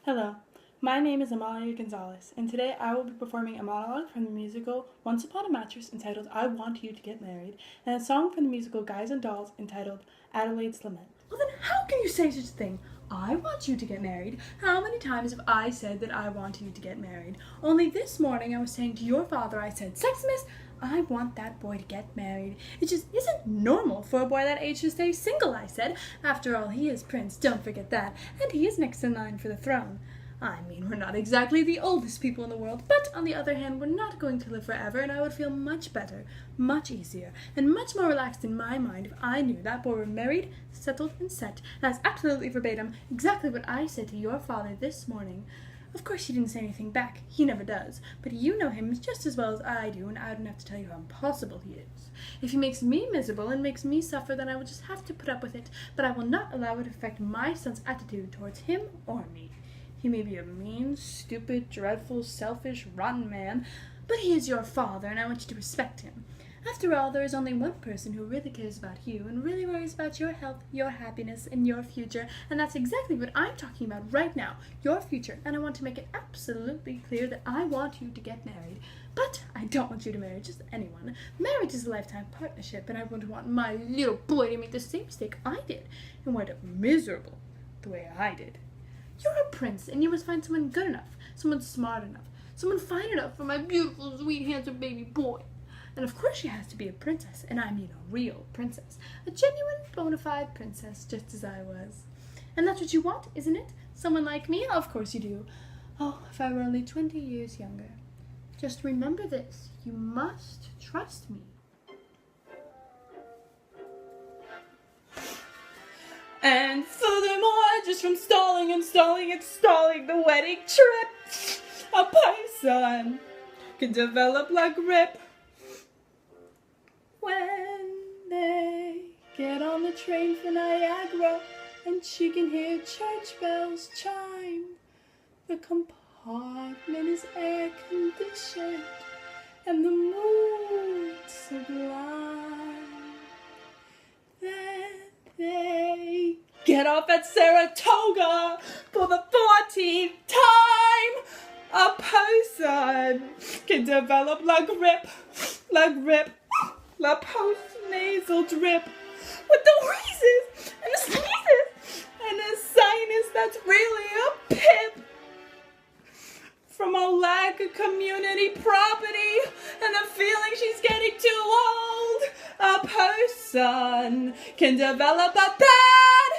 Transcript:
Hello, my name is Amalia Gonzalez, and today I will be performing a monologue from the musical Once Upon a Mattress entitled I Want You to Get Married, and a song from the musical Guys and Dolls entitled Adelaide's Lament. Well then how can you say such a thing? I want you to get married. How many times have I said that I want you to get married? Only this morning I was saying to your father, I said, Sextimus, I want that boy to get married. It just isn't normal for a boy that age to stay single, I said. After all, he is prince, don't forget that, and he is next in line for the throne. I mean, we're not exactly the oldest people in the world, but on the other hand, we're not going to live forever, and I would feel much better, much easier, and much more relaxed in my mind if I knew that boy were married, settled, and set. That's absolutely verbatim, exactly what I said to your father this morning. Of course he didn't say anything back, he never does, but you know him just as well as I do, and I don't have to tell you how impossible he is. If he makes me miserable and makes me suffer, then I will just have to put up with it, but I will not allow it to affect my son's attitude towards him or me. He may be a mean, stupid, dreadful, selfish, rotten man, but he is your father, and I want you to respect him. After all, there is only one person who really cares about you and really worries about your health, your happiness, and your future, and that's exactly what I'm talking about right now, your future, and I want to make it absolutely clear that I want you to get married. But I don't want you to marry just anyone. Marriage is a lifetime partnership, and I wouldn't want my little boy to make the same mistake I did and wind up miserable the way I did. You're a prince, and you must find someone good enough, someone smart enough, someone fine enough for my beautiful, sweet, handsome baby boy. And of course she has to be a princess, and I mean a real princess. A genuine, bona fide princess, just as I was. And that's what you want, isn't it? Someone like me? Of course you do. Oh, if I were only 20 years younger. Just remember this, you must trust me. And furthermore, just from stalling and stalling and stalling the wedding trip, a person can develop like Rip. When they get on the train for Niagara and she can hear church bells chime, the compartment is air conditioned and the mood sublime. Then they get off at Saratoga for the 14th time. A person can develop like Rip, la post-nasal drip, with the wheezes and the sneezes and the sinus that's really a pip. From a lack of community property and the feeling she's getting too old, a person can develop a bad